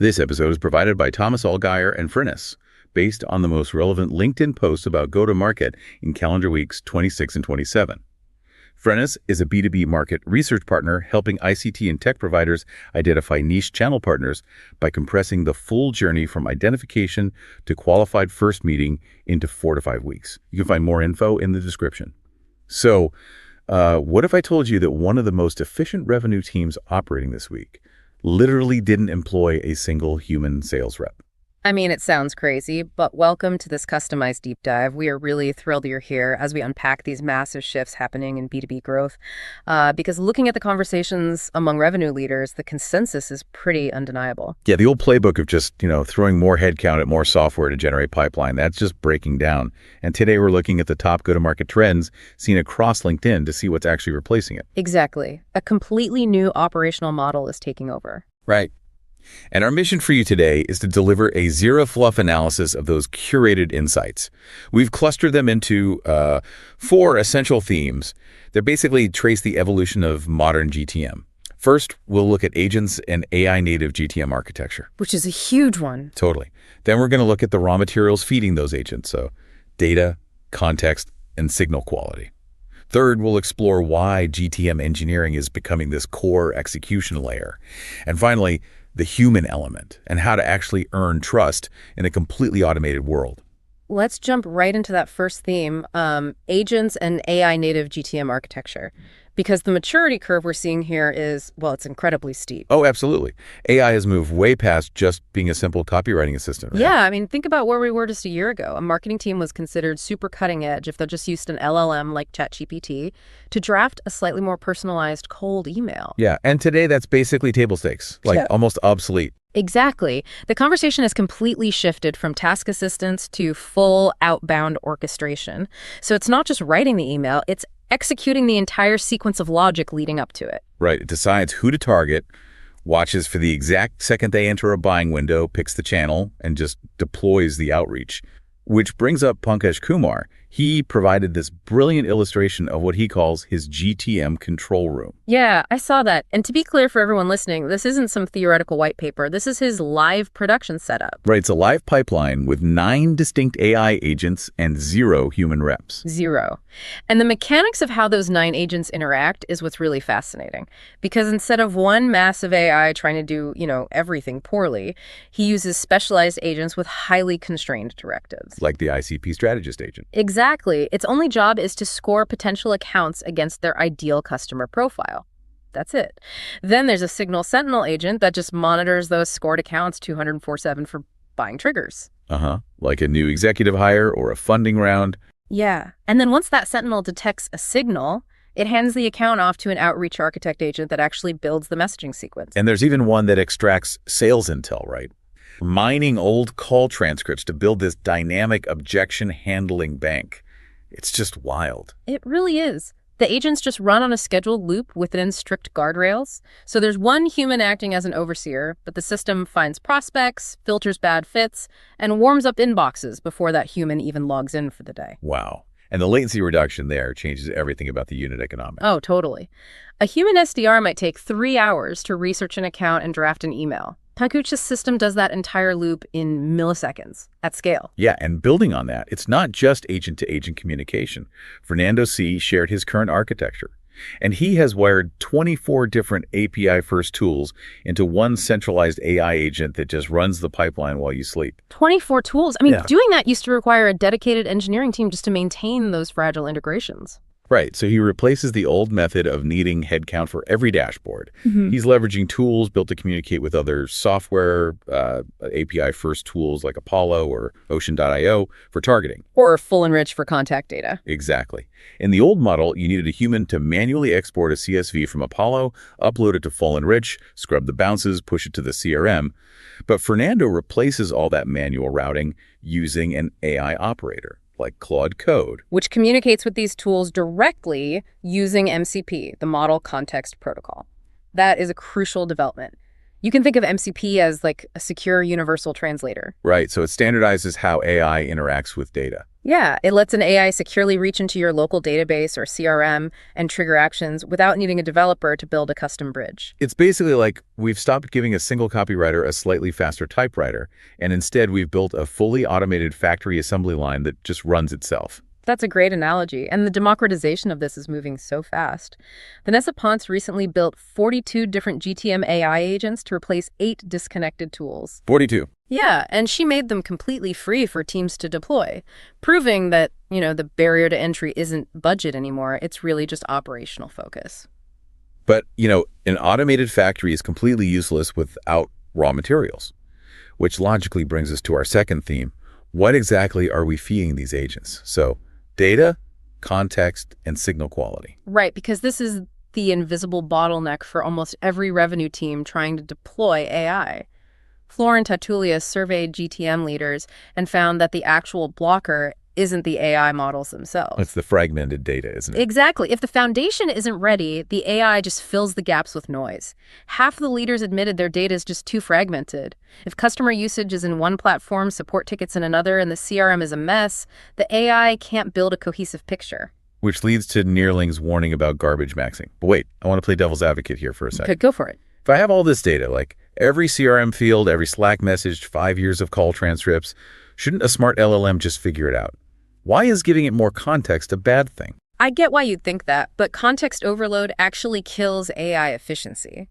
This episode is provided by Thomas Allgaier and Frinus, based on the most relevant LinkedIn posts about go-to-market in calendar weeks 26 and 27. Frinus is a B2B market research partner helping ICT and tech providers identify niche channel partners by compressing the full journey from identification to qualified first meeting into 4 to 5 weeks. You can find more info in the description. So, what if I told you that one of the most efficient revenue teams operating this week literally didn't employ a single human sales rep? I mean, it sounds crazy, but welcome to this customized deep dive. We are really thrilled you're here as we unpack these massive shifts happening in B2B growth. Because looking at the conversations among revenue leaders, the consensus is pretty undeniable. Yeah, the old playbook of just, throwing more headcount at more software to generate pipeline, that's just breaking down. And today we're looking at the top go-to-market trends seen across LinkedIn to see what's actually replacing it. Exactly. A completely new operational model is taking over. Right. And our mission for you today is to deliver a zero-fluff analysis of those curated insights. We've clustered them into 4 essential themes that basically trace the evolution of modern GTM. First, we'll look at agents and AI-native GTM architecture. Which is a huge one. Totally. Then we're going to look at the raw materials feeding those agents, so data, context, and signal quality. Third, we'll explore why GTM engineering is becoming this core execution layer. And finally, the human element and how to actually earn trust in a completely automated world. Let's jump right into that first theme, agents and AI native GTM architecture. Because the maturity curve we're seeing here is, well, it's incredibly steep. Oh, absolutely. AI has moved way past just being a simple copywriting assistant. Right? Yeah, I mean, think about where we were just a year ago. A marketing team was considered super cutting edge if they just used an LLM like ChatGPT to draft a slightly more personalized cold email. Yeah, and today that's basically table stakes, almost obsolete. Exactly. The conversation has completely shifted from task assistance to full outbound orchestration. So it's not just writing the email, it's executing the entire sequence of logic leading up to it. Right. It decides who to target, watches for the exact second they enter a buying window, picks the channel, and just deploys the outreach. Which brings up Pankaj Kumar. He provided this brilliant illustration of what he calls his GTM control room. Yeah, I saw that. And to be clear for everyone listening, this isn't some theoretical white paper. This is his live production setup. Right, it's a live pipeline with 9 distinct AI agents and 0 human reps. 0. And the mechanics of how those 9 agents interact is what's really fascinating. Because instead of one massive AI trying to do, everything poorly, he uses specialized agents with highly constrained directives. Like the ICP strategist agent. Exactly. Its only job is to score potential accounts against their ideal customer profile. That's it. Then there's a Signal Sentinel agent that just monitors those scored accounts 204/7 for buying triggers. Like a new executive hire or a funding round. Yeah. And then once that Sentinel detects a signal, it hands the account off to an outreach architect agent that actually builds the messaging sequence. And there's even one that extracts sales intel, right? Mining old call transcripts to build this dynamic objection handling bank. It's just wild. It really is. The agents just run on a scheduled loop within strict guardrails. So there's one human acting as an overseer, but the system finds prospects, filters bad fits, and warms up inboxes before that human even logs in for the day. Wow. And the latency reduction there changes everything about the unit economics. Oh, totally. A human SDR might take 3 hours to research an account and draft an email. Pankaj's system does that entire loop in milliseconds at scale. Yeah, and building on that, it's not just agent-to-agent communication. Fernando C. shared his current architecture, and he has wired 24 different API-first tools into one centralized AI agent that just runs the pipeline while you sleep. 24 tools? I mean, Doing that used to require a dedicated engineering team just to maintain those fragile integrations. Right, so he replaces the old method of needing headcount for every dashboard. He's leveraging tools built to communicate with other software, API-first tools like Apollo or Ocean.io for targeting. Or full enrich for contact data. Exactly. In the old model, you needed a human to manually export a CSV from Apollo, upload it to full enrich, scrub the bounces, push it to the CRM. But Fernando replaces all that manual routing using an AI operator, like Claude Code, which communicates with these tools directly using MCP, the Model Context Protocol. That is a crucial development. You can think of MCP as like a secure universal translator. Right, so it standardizes how AI interacts with data. Yeah, it lets an AI securely reach into your local database or CRM and trigger actions without needing a developer to build a custom bridge. It's basically like we've stopped giving a single copywriter a slightly faster typewriter, and instead we've built a fully automated factory assembly line that just runs itself. That's a great analogy, and the democratization of this is moving so fast. Vanessa Ponce recently built 42 different GTM AI agents to replace 8 disconnected tools. 42. Yeah, and she made them completely free for teams to deploy, proving that, the barrier to entry isn't budget anymore. It's really just operational focus. But, an automated factory is completely useless without raw materials, which logically brings us to our second theme. What exactly are we feeding these agents? So, data, context, and signal quality. Right, because this is the invisible bottleneck for almost every revenue team trying to deploy AI. Florent Tatulias surveyed GTM leaders and found that the actual blocker isn't the AI models themselves. It's the fragmented data, isn't it? Exactly. If the foundation isn't ready, the AI just fills the gaps with noise. Half the leaders admitted their data is just too fragmented. If customer usage is in one platform, support tickets in another, and the CRM is a mess, the AI can't build a cohesive picture. Which leads to Neuralink's warning about garbage maxing. But wait, I want to play devil's advocate here for a second. Okay, go for it. If I have all this data, like every CRM field, every Slack message, 5 years of call transcripts, shouldn't a smart LLM just figure it out? Why is giving it more context a bad thing? I get why you'd think that, but context overload actually kills AI efficiency.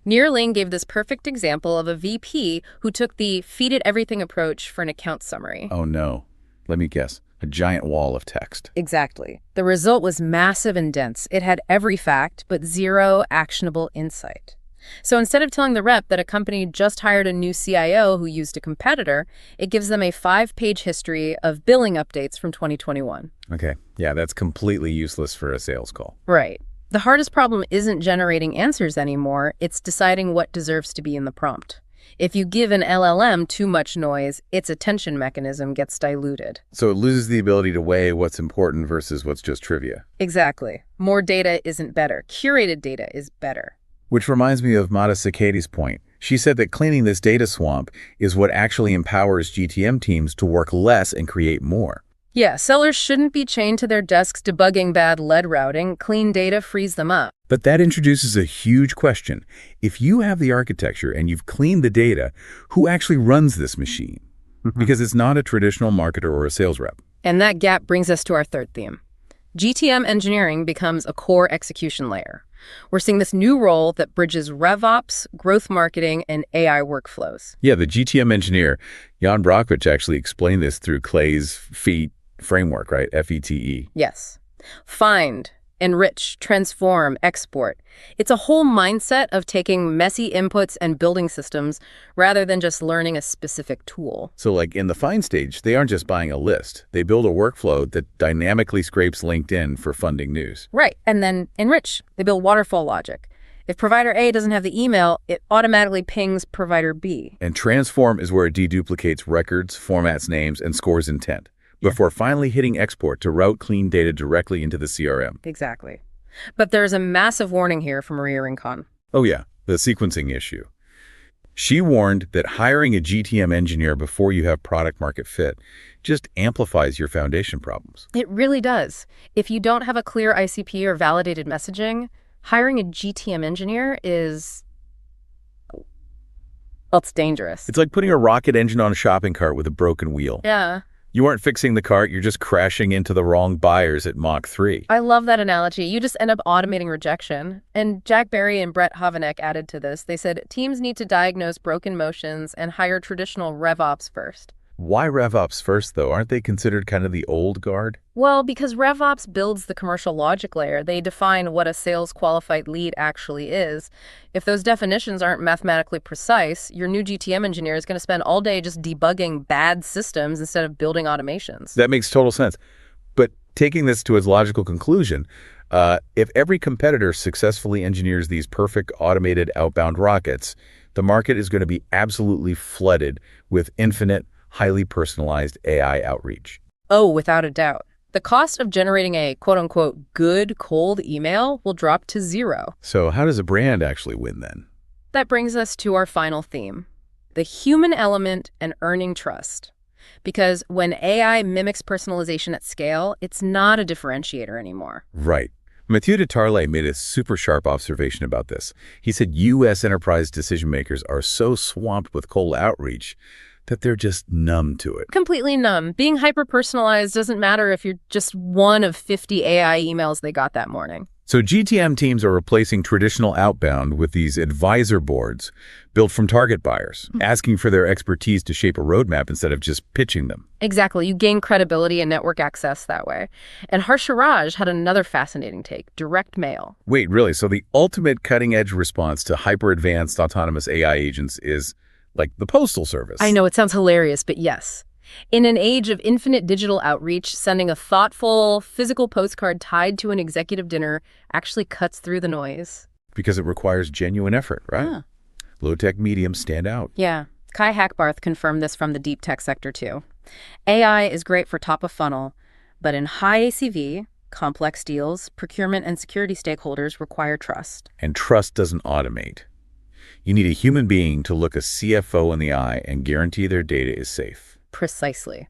Neuralink gave this perfect example of a VP who took the feed it everything approach for an account summary. Oh no. Let me guess. A giant wall of text. Exactly. The result was massive and dense. It had every fact, but zero actionable insight. So instead of telling the rep that a company just hired a new CIO who used a competitor, it gives them a 5-page history of billing updates from 2021. Okay. Yeah, that's completely useless for a sales call. Right. The hardest problem isn't generating answers anymore. It's deciding what deserves to be in the prompt. If you give an LLM too much noise, its attention mechanism gets diluted. So it loses the ability to weigh what's important versus what's just trivia. Exactly. More data isn't better. Curated data is better. Which reminds me of Mata Sakati's point. She said that cleaning this data swamp is what actually empowers GTM teams to work less and create more. Yeah, sellers shouldn't be chained to their desks debugging bad lead routing. Clean data frees them up. But that introduces a huge question. If you have the architecture and you've cleaned the data, who actually runs this machine? Because it's not a traditional marketer or a sales rep. And that gap brings us to our third theme. GTM Engineering becomes a core execution layer. We're seeing this new role that bridges RevOps, growth marketing, and AI workflows. Yeah, the GTM engineer, Jan Brockovich, actually explained this through Clay's FEAT framework, right? FETE. Yes. Find, enrich, transform, export. It's a whole mindset of taking messy inputs and building systems rather than just learning a specific tool. So like in the find stage, they aren't just buying a list. They build a workflow that dynamically scrapes LinkedIn for funding news. Right. And then enrich. They build waterfall logic. If provider A doesn't have the email, it automatically pings provider B. And transform is where it deduplicates records, formats names, and scores intent, before finally hitting export to route clean data directly into the CRM. Exactly. But there's a massive warning here from Maria Rincon. Oh yeah, the sequencing issue. She warned that hiring a GTM engineer before you have product market fit just amplifies your foundation problems. It really does. If you don't have a clear ICP or validated messaging, hiring a GTM engineer is, well, it's dangerous. It's like putting a rocket engine on a shopping cart with a broken wheel. Yeah. You aren't fixing the cart, you're just crashing into the wrong buyers at Mach 3. I love that analogy. You just end up automating rejection. And Jack Barry and Brett Hovanek added to this. They said, teams need to diagnose broken motions and hire traditional RevOps first. Why RevOps first, though? Aren't they considered kind of the old guard? Well, because RevOps builds the commercial logic layer. They define what a sales qualified lead actually is. If those definitions aren't mathematically precise, your new GTM engineer is going to spend all day just debugging bad systems instead of building automations. That makes total sense. But taking this to its logical conclusion, if every competitor successfully engineers these perfect automated outbound rockets, the market is going to be absolutely flooded with infinite, highly personalized AI outreach. Oh, without a doubt. The cost of generating a quote-unquote good cold email will drop to zero. So how does a brand actually win then? That brings us to our final theme, the human element and earning trust. Because when AI mimics personalization at scale, it's not a differentiator anymore. Right. Mathieu de Tarlet made a super sharp observation about this. He said U.S. enterprise decision makers are so swamped with cold outreach that they're just numb to it. Completely numb. Being hyper-personalized doesn't matter if you're just one of 50 AI emails they got that morning. So GTM teams are replacing traditional outbound with these advisor boards built from target buyers, asking for their expertise to shape a roadmap instead of just pitching them. Exactly. You gain credibility and network access that way. And Harsharaj had another fascinating take, direct mail. Wait, really? So the ultimate cutting-edge response to hyper-advanced autonomous AI agents is like the Postal Service. I know, it sounds hilarious, but yes. In an age of infinite digital outreach, sending a thoughtful, physical postcard tied to an executive dinner actually cuts through the noise. Because it requires genuine effort, right? Huh. Low-tech mediums stand out. Yeah. Kai Hackbarth confirmed this from the deep tech sector, too. AI is great for top of funnel, but in high ACV, complex deals, procurement and security stakeholders require trust. And trust doesn't automate. You need a human being to look a CFO in the eye and guarantee their data is safe. Precisely.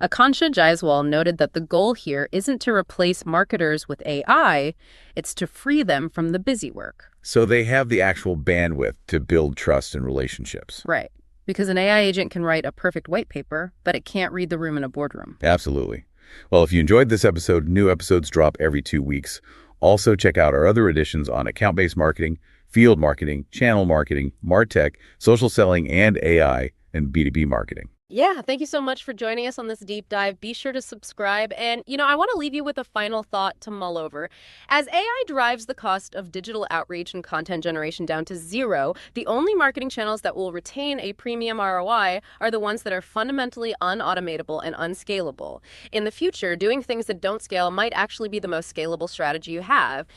Akansha Jaiswal noted that the goal here isn't to replace marketers with AI, it's to free them from the busy work. So they have the actual bandwidth to build trust and relationships. Right. Because an AI agent can write a perfect white paper, but it can't read the room in a boardroom. Absolutely. Well, if you enjoyed this episode, new episodes drop every 2 weeks. Also, check out our other editions on account-based marketing, field marketing, channel marketing, MarTech, social selling, and AI, and B2B marketing. Yeah, thank you so much for joining us on this deep dive. Be sure to subscribe. And, I want to leave you with a final thought to mull over. As AI drives the cost of digital outreach and content generation down to zero, the only marketing channels that will retain a premium ROI are the ones that are fundamentally unautomatable and unscalable. In the future, doing things that don't scale might actually be the most scalable strategy you have.